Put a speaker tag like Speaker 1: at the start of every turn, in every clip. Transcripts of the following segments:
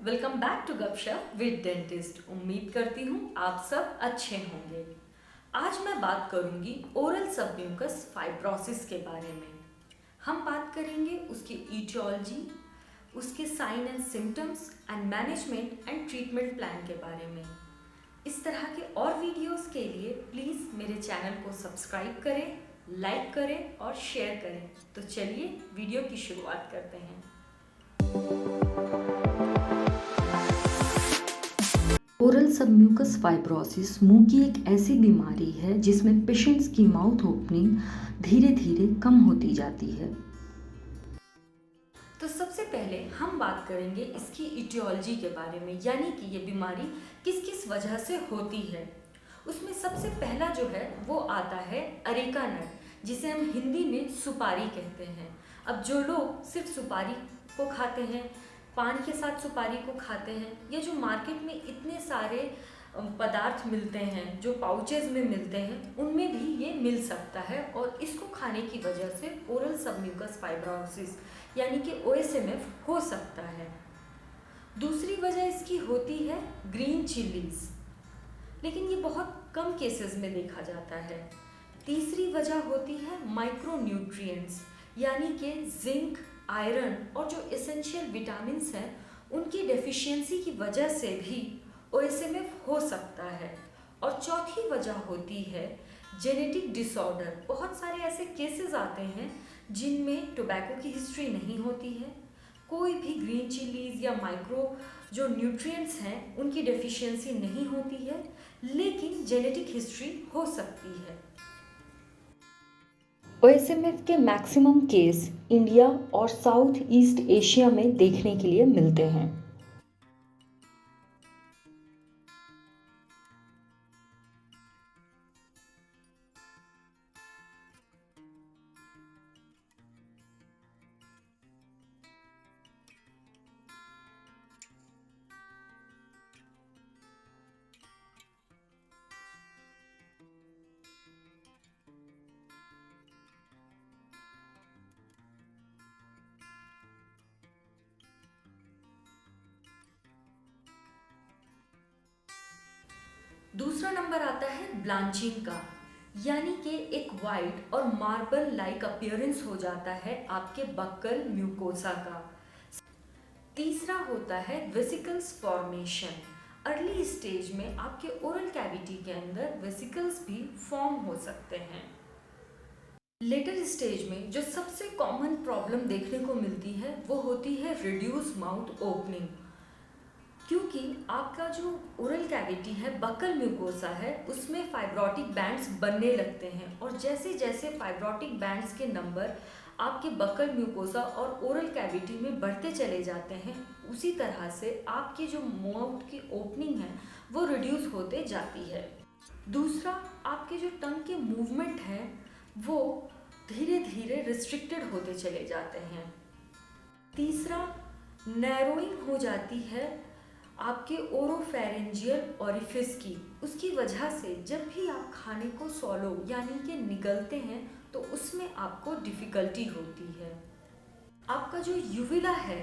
Speaker 1: Welcome back to गपशप with dentist. उम्मीद करती हूँ आप सब अच्छे होंगे। आज मैं बात करूँगी ओरल सबम्यूकस फाइब्रोसिस के बारे में। हम बात करेंगे उसकी ईटियोलॉजी, उसके sign and symptoms and management and treatment plan के बारे में। इस तरह के और वीडियोस के लिए प्लीज़ मेरे चैनल को सब्सक्राइब करें, लाइक करें और शेयर करें। तो चलिए वीडियो की शुरुआत करते हैं। ओरल सबम्यूकस फाइब्रोसिस मुंह की एक ऐसी बीमारी है जिसमें पेशेंट्स की माउथ ओपनिंग धीरे धीरे कम होती जाती है। तो सबसे पहले हम बात करेंगे इसकी इटियोलॉजी के बारे में, यानी कि ये बीमारी किस किस वजह से होती है। उसमें सबसे पहला जो है वो आता है अरेका नट, जिसे हम हिंदी में सुपारी कहते हैं। अब जो लोग सिर्फ सुपारी को खाते हैं, पान के साथ सुपारी को खाते हैं, या जो मार्केट में इतने सारे पदार्थ मिलते हैं जो पाउचेज में मिलते हैं, उनमें भी ये मिल सकता है और इसको खाने की वजह से ओरल सबम्यूकस फाइब्रोसिस यानी कि OSMF हो सकता है। दूसरी वजह इसकी होती है ग्रीन चिलीज, लेकिन ये बहुत कम केसेस में देखा जाता है। तीसरी वजह होती है माइक्रोन्यूट्रिएंट्स, यानी कि जिंक, आयरन और जो एसेंशियल विटामिन्स हैं उनकी डेफिशिएंसी की वजह से भी OSMF हो सकता है। और चौथी वजह होती है जेनेटिक डिसऑर्डर। बहुत सारे ऐसे केसेस आते हैं जिनमें टोबैको की हिस्ट्री नहीं होती है, कोई भी ग्रीन चिलीज या माइक्रो जो न्यूट्रिएंट्स हैं उनकी डेफिशिएंसी नहीं होती है, लेकिन जेनेटिक हिस्ट्री हो सकती है। OSMF के मैक्सिमम केस इंडिया और साउथ ईस्ट एशिया में देखने के लिए मिलते हैं। दूसरा नंबर आता है ब्लांचिंग का, यानी कि एक वाइट और मार्बल लाइक अपीयरेंस हो जाता है आपके बक्कल म्यूकोसा का। तीसरा होता है वेसिकल्स फॉर्मेशन। अर्ली स्टेज में आपके ओरल कैविटी के अंदर वेसिकल्स भी फॉर्म हो सकते हैं। लेटर स्टेज में जो सबसे कॉमन प्रॉब्लम देखने को मिलती है वो होती है रिड्यूस माउथ ओपनिंग, क्योंकि आपका जो ओरल कैविटी है, बक्कल म्यूकोसा है, उसमें फाइब्रोटिक बैंड्स बनने लगते हैं और जैसे जैसे फाइब्रोटिक बैंड्स के नंबर आपके बक्कल म्यूकोसा और ओरल कैविटी में बढ़ते चले जाते हैं, उसी तरह से आपकी जो माउथ की ओपनिंग है वो रिड्यूस होते जाती है। दूसरा, आपके जो टंग के मूवमेंट हैं वो धीरे धीरे रिस्ट्रिक्टेड होते चले जाते हैं। तीसरा, नैरोइंग हो जाती है आपके ओरोफेरेंजियल ओरिफिस की। उसकी वजह से जब भी आप खाने को सॉलो यानी कि निगलते हैं तो उसमें आपको डिफ़िकल्टी होती है। आपका जो यूविला है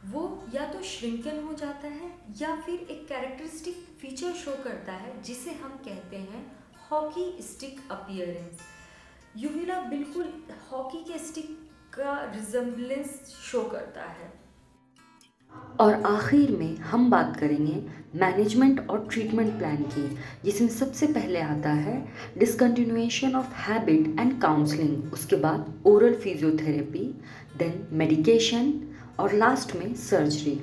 Speaker 1: वो या तो श्रिंकन हो जाता है या फिर एक कैरेक्टरिस्टिक फीचर शो करता है जिसे हम कहते हैं हॉकी स्टिक अपीयरेंस। यूविला बिल्कुल हॉकी के स्टिक का रिजेम्बलेंस शो करता है। और आखिर में हम बात करेंगे मैनेजमेंट और ट्रीटमेंट प्लान की, जिसमें सबसे पहले आता है discontinuation of habit and counselling, उसके बाद ओरल फिजियोथेरेपी, देन मेडिकेशन और लास्ट में सर्जरी।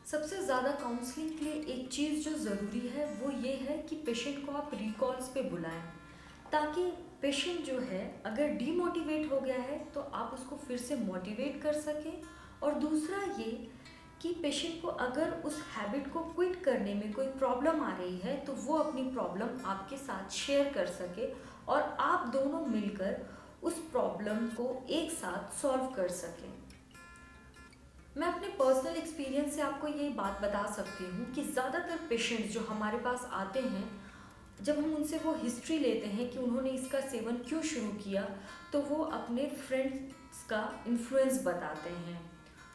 Speaker 1: सबसे ज़्यादा काउंसलिंग के लिए एक चीज़ जो ज़रूरी है वो ये है कि पेशेंट को आप रिकॉल्स पे बुलाएं, ताकि पेशेंट जो है अगर डीमोटिवेट हो गया है तो आप उसको फिर से मोटिवेट कर सकें। और दूसरा ये कि पेशेंट को अगर उस हैबिट को क्विट करने में कोई प्रॉब्लम आ रही है तो वो अपनी प्रॉब्लम आपके साथ शेयर कर सके और आप दोनों मिलकर उस प्रॉब्लम को एक साथ सॉल्व कर सकें। मैं अपने पर्सनल एक्सपीरियंस से आपको ये बात बता सकती हूँ कि ज़्यादातर पेशेंट्स जो हमारे पास आते हैं, जब हम उनसे वो हिस्ट्री लेते हैं कि उन्होंने इसका सेवन क्यों शुरू किया, तो वो अपने फ्रेंड्स का इन्फ्लुएंस बताते हैं।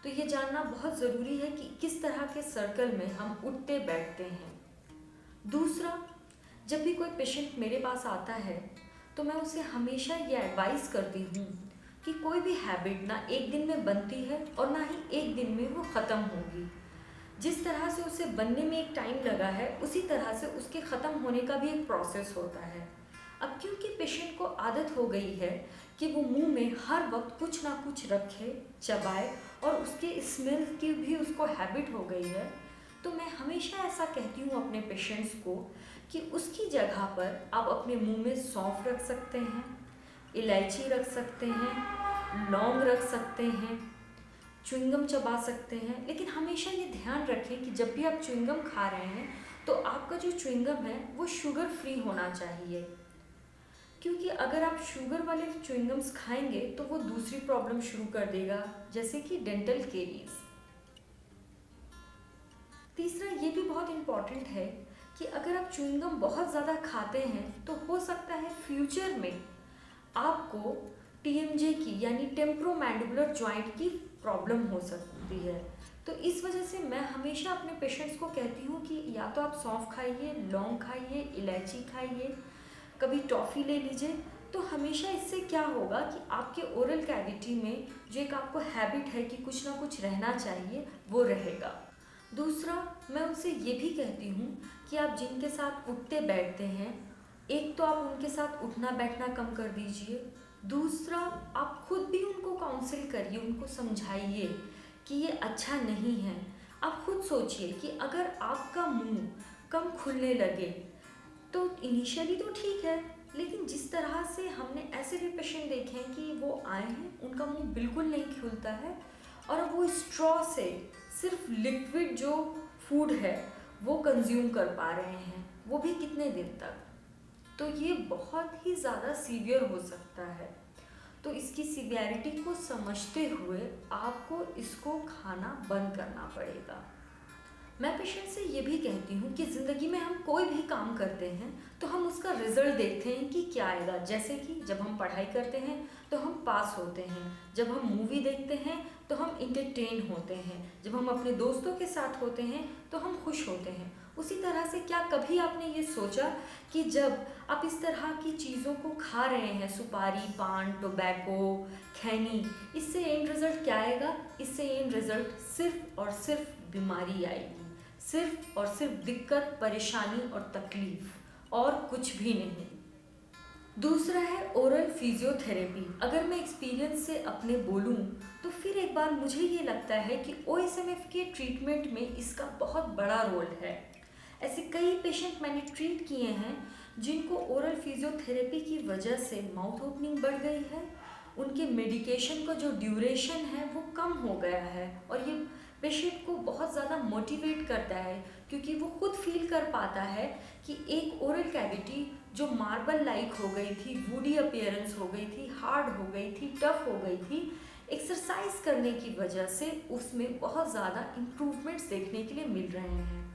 Speaker 1: तो ये जानना बहुत ज़रूरी है कि किस तरह के सर्कल में हम उठते बैठते हैं। दूसरा, जब भी कोई पेशेंट मेरे पास आता है तो मैं उसे हमेशा ये एडवाइस करती हूँ कि कोई भी हैबिट ना एक दिन में बनती है और ना ही एक दिन में वो ख़त्म होगी। जिस तरह से उसे बनने में एक टाइम लगा है, उसी तरह से उसके ख़त्म होने का भी एक प्रोसेस होता है। अब क्योंकि पेशेंट को आदत हो गई है कि वो मुंह में हर वक्त कुछ ना कुछ रखे, चबाए, और उसके स्मेल की भी उसको हैबिट हो गई है, तो मैं हमेशा ऐसा कहती हूँ अपने पेशेंट्स को कि उसकी जगह पर आप अपने मुंह में सौंफ रख सकते हैं, इलायची रख सकते हैं, लौंग रख सकते हैं, च्युइंगम चबा सकते हैं। लेकिन हमेशा ये ध्यान रखें कि जब भी आप च्युइंगम खा रहे हैं तो आपका जो च्युइंगम है वो शुगर फ्री होना चाहिए, क्योंकि अगर आप शुगर वाले च्युइंगम्स खाएंगे तो वो दूसरी प्रॉब्लम शुरू कर देगा, जैसे कि डेंटल केरीज। तीसरा, ये भी बहुत इम्पॉर्टेंट है कि अगर आप च्युइंगम बहुत ज़्यादा खाते हैं तो हो सकता है फ्यूचर में आपको टीएमजे की यानी टेम्पोरोमैंडिबुलर जॉइंट की प्रॉब्लम हो सकती है। तो इस वजह से मैं हमेशा अपने पेशेंट्स को कहती हूँ कि या तो आप सौंफ खाइए, लौंग खाइए, इलायची खाइए, कभी टॉफ़ी ले लीजिए। तो हमेशा इससे क्या होगा कि आपके ओरल कैविटी में जो एक आपको हैबिट है कि कुछ ना कुछ रहना चाहिए, वो रहेगा। दूसरा, मैं उनसे ये भी कहती हूँ कि आप जिनके साथ उठते बैठते हैं, एक तो आप उनके साथ उठना बैठना कम कर दीजिए। दूसरा, आप खुद भी उनको काउंसिल करिए, उनको समझाइए कि ये अच्छा नहीं है। आप खुद सोचिए कि अगर आपका मुंह कम खुलने लगे तो इनिशियली तो ठीक है, लेकिन जिस तरह से हमने ऐसे भी पेशेंट देखे हैं कि वो आए हैं, उनका मुंह बिल्कुल नहीं खुलता है और वो स्ट्रॉ से सिर्फ लिक्विड जो फूड है वो कंज्यूम कर पा रहे हैं, वो भी कितने दिन तक। तो ये बहुत ही ज़्यादा सीवियर हो सकता है। तो इसकी सीवियरिटी को समझते हुए आपको इसको खाना बंद करना पड़ेगा। मैं पेशेंट से ये भी कहती हूँ कि ज़िंदगी में हम कोई भी काम करते हैं तो हम उसका रिजल्ट देखते हैं कि क्या आएगा। जैसे कि जब हम पढ़ाई करते हैं तो हम पास होते हैं, जब हम मूवी देखते हैं तो हम इंटरटेन होते हैं, जब हम अपने दोस्तों के साथ होते हैं तो हम खुश होते हैं। उसी तरह से क्या कभी आपने ये सोचा कि जब आप इस तरह की चीज़ों को खा रहे हैं, सुपारी, पान, टोबैको, खैनी, इससे एंड रिज़ल्ट क्या आएगा? इससे एंड रिज़ल्ट सिर्फ और सिर्फ बीमारी आएगी, सिर्फ और सिर्फ दिक्कत, परेशानी और तकलीफ, और कुछ भी नहीं। दूसरा है ओरल फिजियोथेरेपी। अगर मैं एक्सपीरियंस से अपने बोलूं तो फिर एक बार मुझे ये लगता है कि ओएसएमएफ के ट्रीटमेंट में इसका बहुत बड़ा रोल है। ऐसे कई पेशेंट मैंने ट्रीट किए हैं जिनको ओरल फिजियोथेरेपी की वजह से माउथ ओपनिंग बढ़ गई है, उनके मेडिकेशन का जो ड्यूरेशन है वो कम हो गया है, और ये पेशेंट को बहुत ज़्यादा मोटिवेट करता है क्योंकि वो खुद फील कर पाता है कि एक ओरल कैविटी जो मार्बल लाइक हो गई थी, वुडी अपीयरेंस हो गई थी, हार्ड हो गई थी, टफ हो गई थी, एक्सरसाइज करने की वजह से उसमें बहुत ज़्यादा इम्प्रूवमेंट्स देखने के लिए मिल रहे हैं।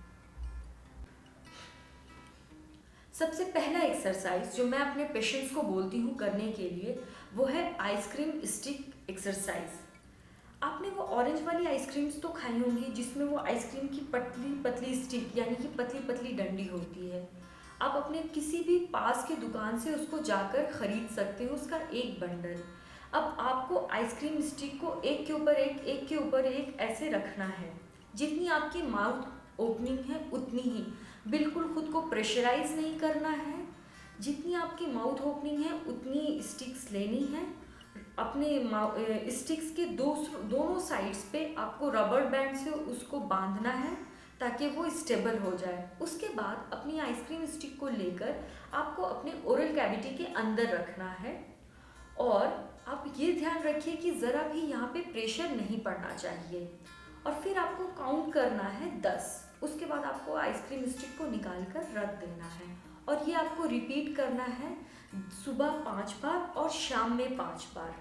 Speaker 1: सबसे पहला एक्सरसाइज जो मैं अपने पेशेंट्स को बोलती हूँ करने के लिए वो है आइसक्रीम स्टिक एक्सरसाइज। आपने वो ऑरेंज वाली आइसक्रीम्स तो खाई होंगी जिसमें वो आइसक्रीम की पतली पतली स्टिक यानी कि पतली पतली डंडी होती है। आप अपने किसी भी पास की दुकान से उसको जाकर ख़रीद सकते हो, उसका एक बंडल। अब आपको आइसक्रीम स्टिक को एक के ऊपर एक के ऊपर एक ऐसे रखना है, जितनी आपकी माउथ ओपनिंग है उतनी ही, बिल्कुल खुद को प्रेशराइज नहीं करना है। जितनी आपकी माउथ ओपनिंग है उतनी स्टिक्स लेनी है। अपने स्टिक्स के दोनों साइड्स पे आपको रबर बैंड से उसको बांधना है ताकि वो स्टेबल हो जाए। उसके बाद अपनी आइसक्रीम स्टिक को लेकर आपको अपने ओरल कैविटी के अंदर रखना है, और आप ये ध्यान रखिए कि ज़रा भी यहाँ पे प्रेशर नहीं पड़ना चाहिए, और फिर आपको काउंट करना है 10। उसके बाद आपको आइसक्रीम स्टिक को निकाल कर रख देना है, और ये आपको रिपीट करना है सुबह 5 बार और शाम में 5 बार।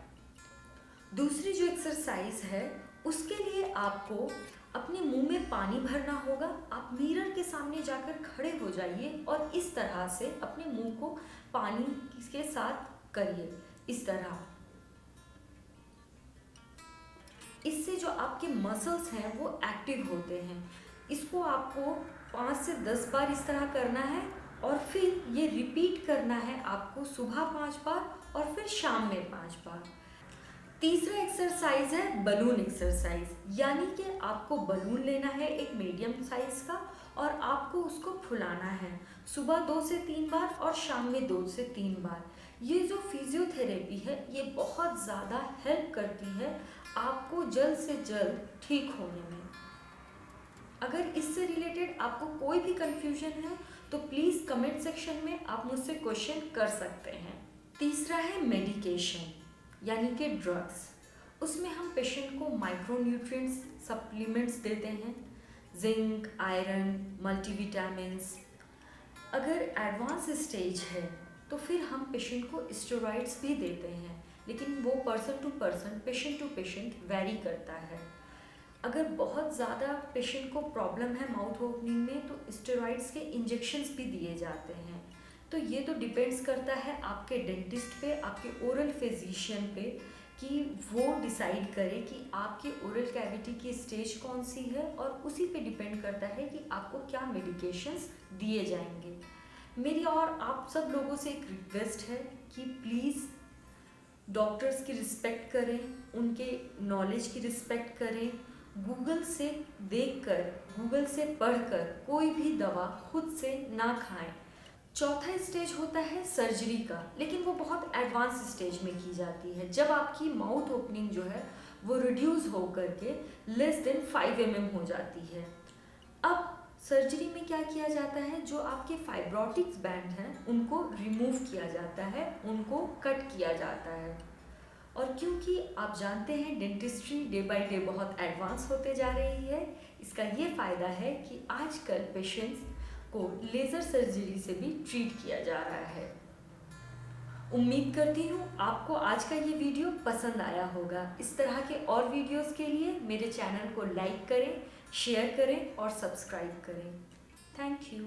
Speaker 1: दूसरी जो एक्सरसाइज है उसके लिए आपको अपने मुंह में पानी भरना होगा। आप मिरर के सामने जाकर खड़े हो जाइए और इस तरह से अपने मुंह को पानी के साथ करिए, इस तरह। इससे जो आपके मसल्स हैं वो एक्टिव होते हैं। इसको आपको 5 से 10 बार इस तरह करना है और फिर ये रिपीट करना है आपको सुबह 5 बार और फिर शाम में 5 बार। तीसरा एक्सरसाइज है बलून एक्सरसाइज, यानी कि आपको बलून लेना है एक मीडियम साइज का और आपको उसको फुलाना है सुबह 2 से 3 बार और शाम में 2 से 3 बार। ये जो फिजियोथेरेपी है ये बहुत ज़्यादा हेल्प करती है आपको जल्द से जल्द ठीक होने में। अगर इससे रिलेटेड आपको कोई भी कंफ्यूजन है तो प्लीज़ कमेंट सेक्शन में आप मुझसे क्वेश्चन कर सकते हैं। तीसरा है मेडिकेशन यानी कि ड्रग्स। उसमें हम पेशेंट को माइक्रोन्यूट्रिएंट्स सप्लीमेंट्स देते हैं, जिंक, आयरन, मल्टीविटामिन्स। अगर एडवांस स्टेज है तो फिर हम पेशेंट को स्टेरॉइड्स भी देते हैं, लेकिन वो person to person, patient to patient vary करता है। अगर बहुत ज़्यादा पेशेंट को प्रॉब्लम है माउथ ओपनिंग में तो स्टेरॉइड्स के इंजेक्शंस भी दिए जाते हैं। तो ये तो डिपेंड्स करता है आपके डेंटिस्ट पे, आपके ओरल फिजिशियन पे कि वो डिसाइड करे कि आपके ओरल कैविटी की स्टेज कौन सी है और उसी पे डिपेंड करता है कि आपको क्या मेडिकेशंस दिए जाएंगे। मेरी और आप सब लोगों से एक रिक्वेस्ट है कि प्लीज़ डॉक्टर्स की रिस्पेक्ट करें, उनके नॉलेज की रिस्पेक्ट करें। गूगल से देखकर, गूगल से पढ़कर कोई भी दवा खुद से ना खाएं। चौथा स्टेज होता है सर्जरी का, लेकिन वो बहुत एडवांस स्टेज में की जाती है जब आपकी माउथ ओपनिंग जो है वो रिड्यूस हो करके लेस देन 5 mm हो जाती है। अब सर्जरी में क्या किया जाता है, जो आपके फाइब्रोटिक्स बैंड हैं उनको रिमूव किया जाता है, उनको कट किया जाता है। और क्योंकि आप जानते हैं डेंटिस्ट्री डे बाय डे बहुत एडवांस होते जा रही है, इसका ये फ़ायदा है कि आजकल पेशेंट्स को लेज़र सर्जरी से भी ट्रीट किया जा रहा है। उम्मीद करती हूँ आपको आज का ये वीडियो पसंद आया होगा। इस तरह के और वीडियोस के लिए मेरे चैनल को लाइक करें, शेयर करें और सब्सक्राइब करें। Thank you.